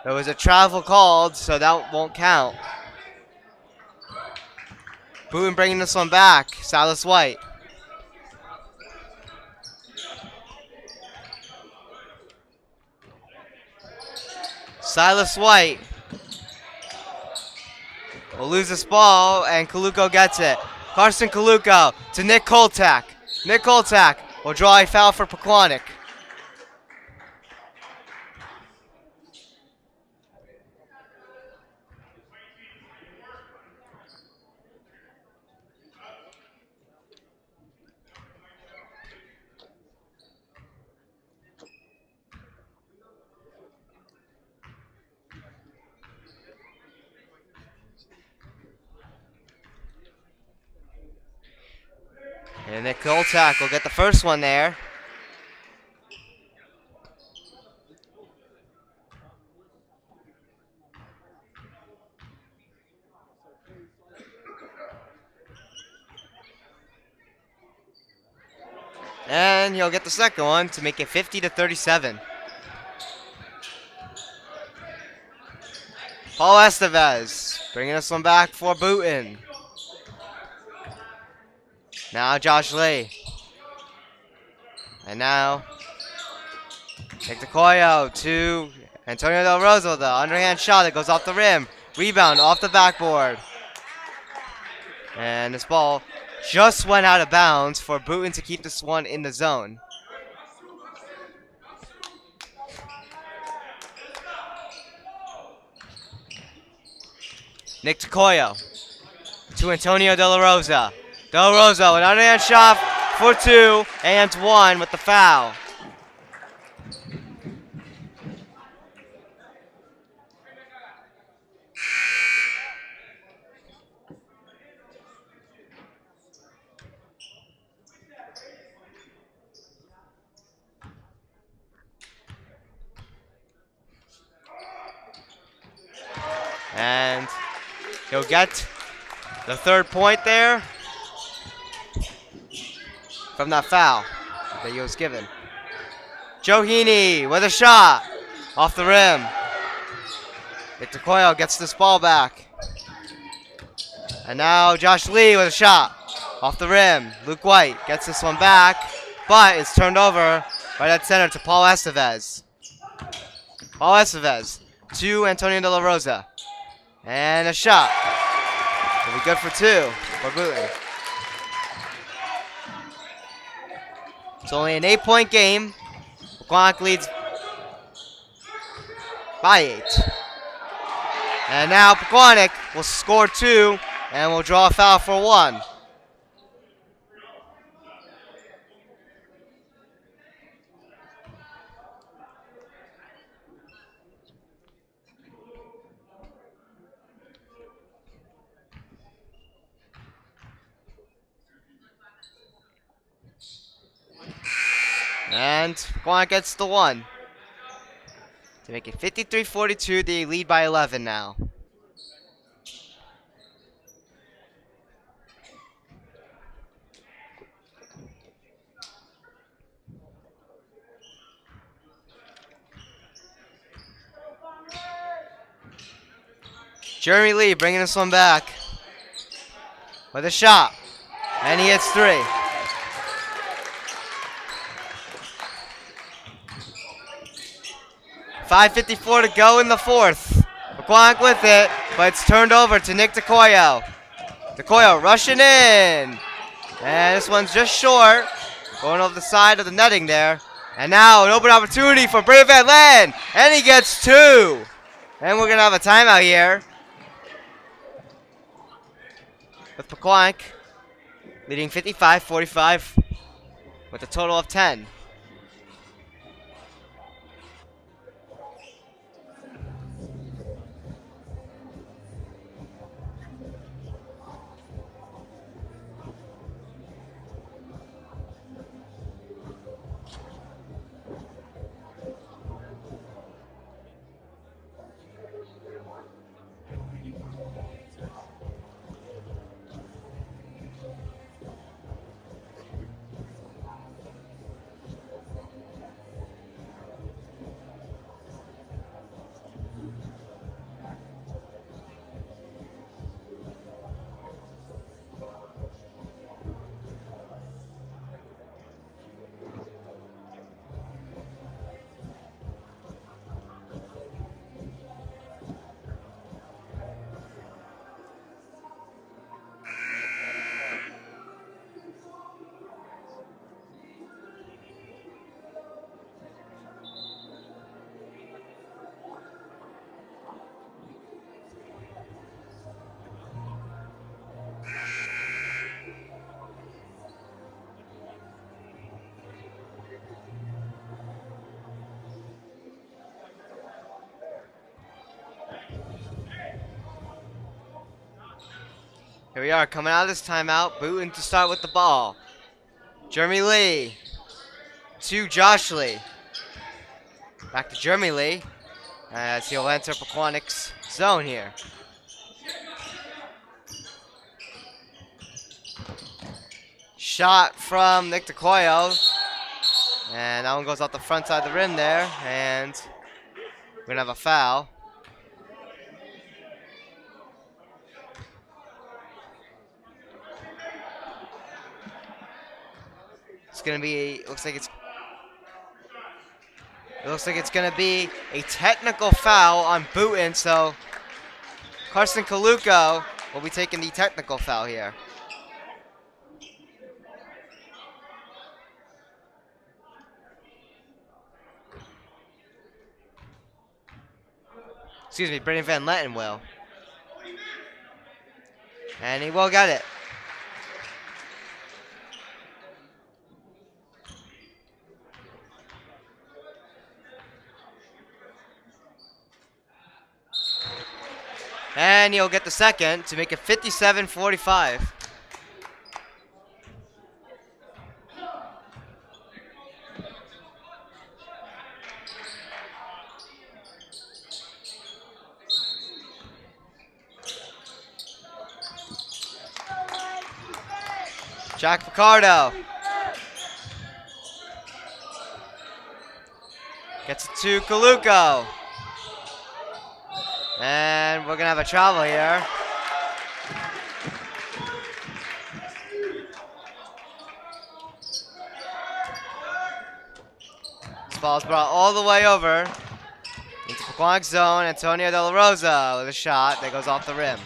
there was a travel called, so that won't count. Boonton bringing this one back. Silas White. Silas White will lose this ball, and Kaluko gets it. Carson Kaluko to Nick Koltak. Nick Koltak will draw a foul for Pequannock. And Nick Koltak will get the first one there. And he'll get the second one to make it 50 to 37. Paul Estevez bringing this one back for Boonton. Now Josh Lee. And now Nick DeCoyo to Antonio Del Rosa. The underhand shot that goes off the rim. Rebound off the backboard. And this ball just went out of bounds for Boonton to keep this one in the zone. Nick DeCoyo to Antonio De La Rosa. De La Rosa with an underhand shot for 2 and 1 with the foul. He'll get the 3rd point there from that foul that he was given. Joe Heaney with a shot off the rim. Victor Coyle gets this ball back. And now Josh Lee with a shot off the rim. Luke White gets this one back, but it's turned over right at center to Paul Estevez. Paul Estevez to Antonio De La Rosa. And a shot. Will be good for 2 for Boonton. It's only an 8-point game. Pequannock leads by 8. And now Pequannock will score 2 and will draw a foul for 1. And Pequannock gets the 1. To make it 53-42, they lead by 11 now. Jeremy Lee bringing this one back with a shot, and he hits 3. .554 to go in the 4th. Pequannock with it, but it's turned over to Nick DeCoyo. DeCoyo rushing in, and this one's just short, going over the side of the netting there. And now an open opportunity for Brandon Van Len, and he gets 2. And we're gonna have a timeout here with Pequannock leading 55-45 with a total of 10. Here we are coming out of this timeout. Boonton to start with the ball. Jeremy Lee to Josh Lee. Back to Jeremy Lee as he'll enter Pequannock's zone here. Shot from Nick DeCoyo. And that one goes out the front side of the rim there. And we're going to have a foul. It's going to be, looks like it's going to be a technical foul on Boonton, so Carson Kaluko will be taking the technical foul here. Excuse me, Brendan Van Letten will. And he will get it. And he'll get the second to make it 57-45. Jack Picardo. Gets it to Kaluko. And we're going to have a travel here. This ball is brought all the way over into Pequannock zone. Antonio De La Rosa with a shot that goes off the rim.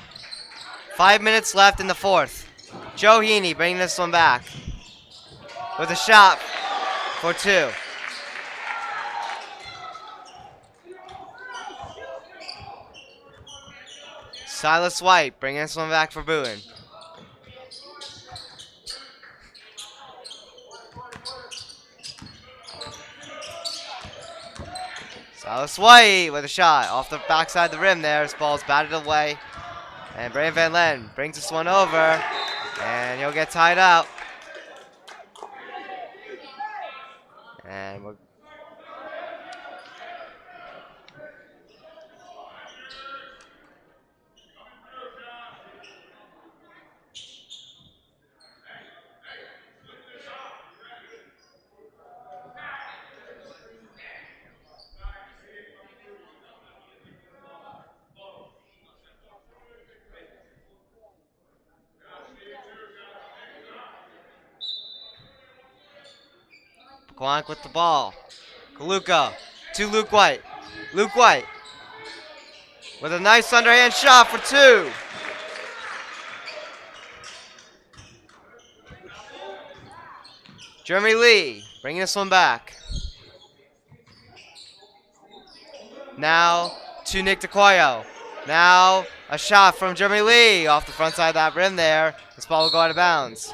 5 minutes left in the fourth. Joe Heaney bringing this one back with a shot for two. Silas White bringing this one back for Boonton. Silas White with a shot off the backside of the rim there. This ball's batted away. And Brandon Van Len brings this one over. And he'll get tied up. And we're Pequannock with the ball. Kaluko to Luke White. Luke White with a nice underhand shot for two. Jeremy Lee bringing this one back. Now to Nick DeCoyo. Now a shot from Jeremy Lee off the front side of that rim there. This ball will go out of bounds.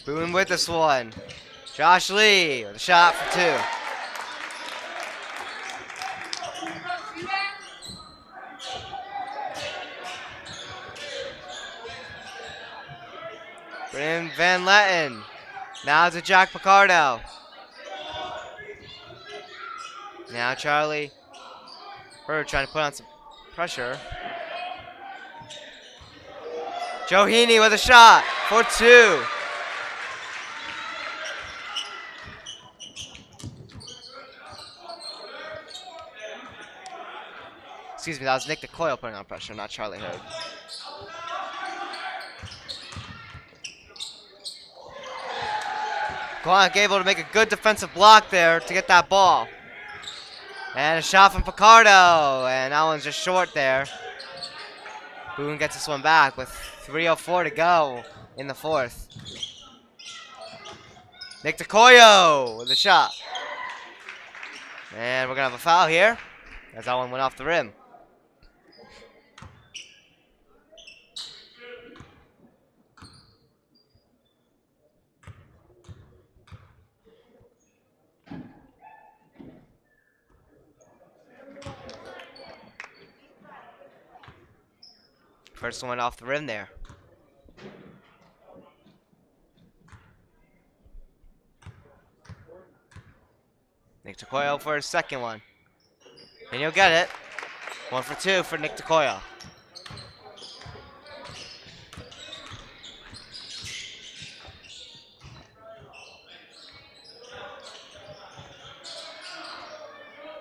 Boone with this one. Josh Lee with a shot for two. Brandon Van Letten. Now to Jack Picardo. Now Charlie Bird trying to put on some pressure. Joe Heaney with a shot for two. Excuse me, that was Nick DeCoyle putting on pressure, not Charlie Hurd. Pequannock able to make a good defensive block there to get that ball. And a shot from Picardo, and that one's just short there. Boone gets this one back with 3:04 to go in the fourth. Nick DeCoyo with a shot. And we're going to have a foul here as that one went off the rim. First one off the rim there. Nick DeCoyo for his second one. And he'll get it. 1 for 2 for Nick DeCoyo.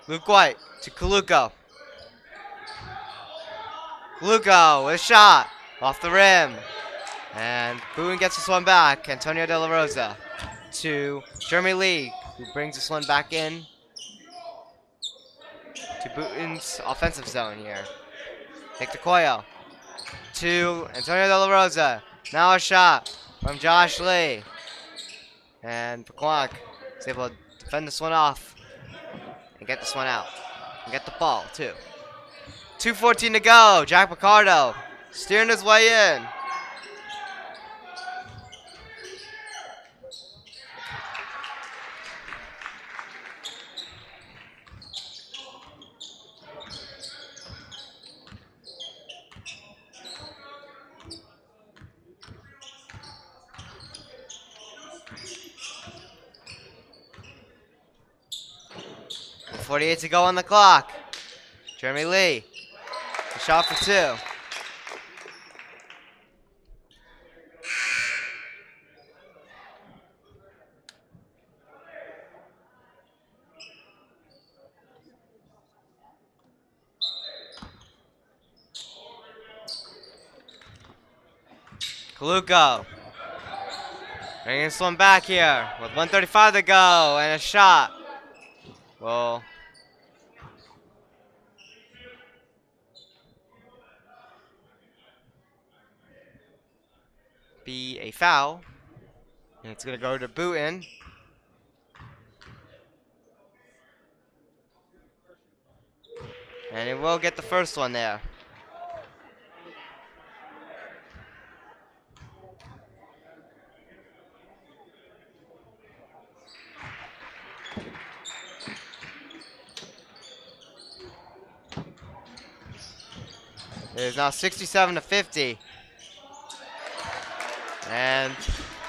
Luke White to Kaluko. Kaluko with a shot off the rim. And Boone gets this one back. Antonio De La Rosa to Jeremy Lee, who brings this one back in to Boonton's offensive zone here. Nick DeCoyo to Antonio De La Rosa. Now a shot from Josh Lee. And Pequannock is able to defend this one off and get this one out. And get the ball, too. 2:14 to go. Jack Picardo steering his way in. 1:48 to go on the clock. Jeremy Lee, a shot for two. Kaluko bringing this one back here with 1:35 to go, and a shot will be a foul. And it's going to go to Boonton. And it will get the first one there. It is now 67 to 50. And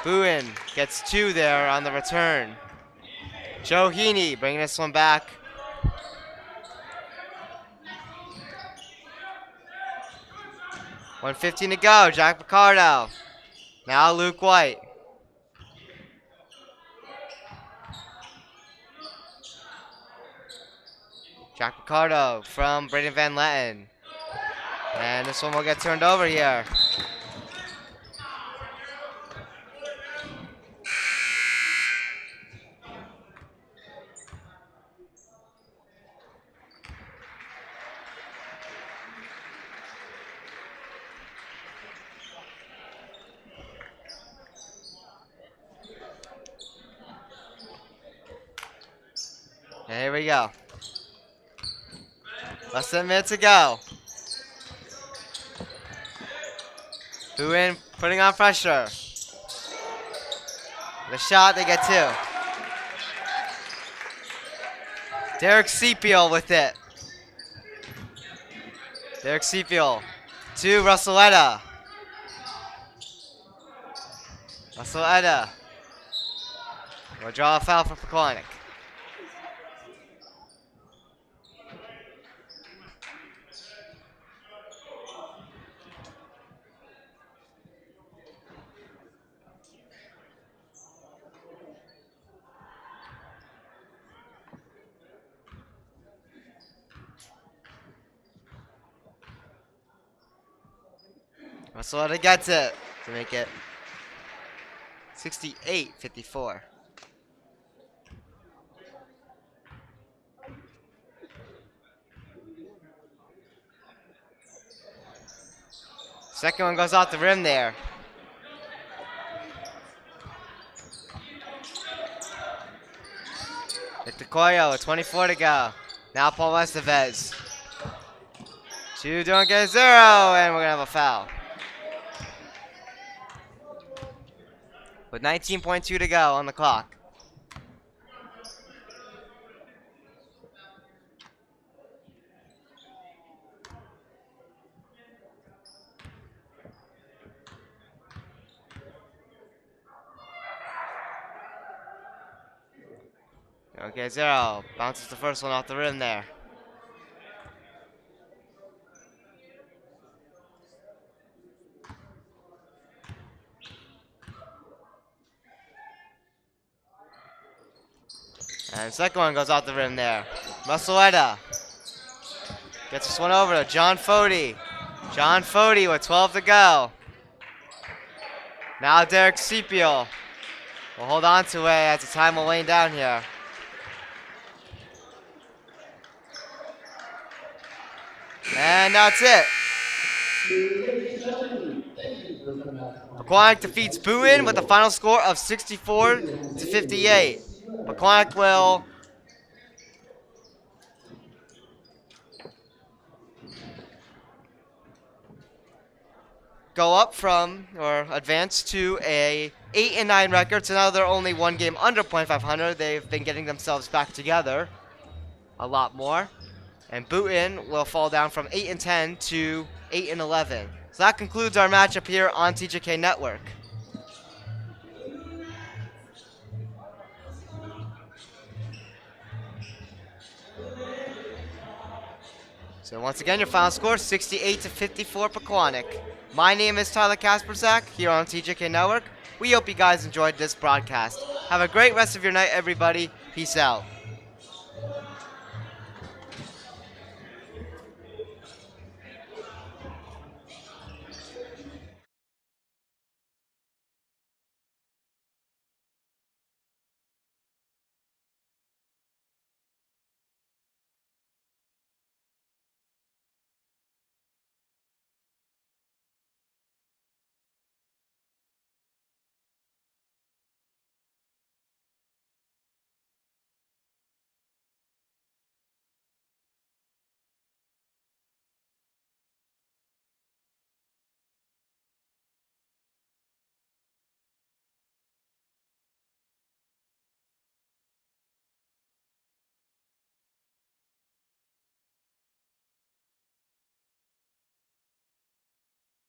Boonton gets two there on the return. Joe Heaney bringing this one back. $1:15 to go. Jack Picardo. Now Luke White. Jack Picardo from Braden Van Letten. And this one will get turned over here. And here we go. Less than a minute to go. Boonton putting on pressure. The shot, they get two. Derek Sepiel with it. Derek Sepiel to Russell Etta. Russell Etta will draw a foul for Pequannock. Russell Etta gets it to make it 68-54. Second one goes off the rim there. Victor Coyo with 24 to go. Now Paul Estevez. Two don't get a zero, and we're going to have a foul. With 19.2 to go on the clock. Okay, zero. Bounces the first one off the rim there. And the second one goes off the rim there. Russell Etta gets this one over to John Fody. John Fody with 12 to go. Now Derek Sepiel will hold on to it as the time will wane down here. And that's it. Pequannock defeats Boonton with a final score of 64-58. Pequannock will go up from, or advance to a 8-9 record. So now they're only one game under .500. They've been getting themselves back together a lot more. And Boonton will fall down from 8-10 to 8-11. So that concludes our matchup here on TJK Network. So once again, your final score 68 to 54 Pequannock. My name is Tyler Kasperzak here on TJK Network. We hope you guys enjoyed this broadcast. Have a great rest of your night, everybody. Peace out.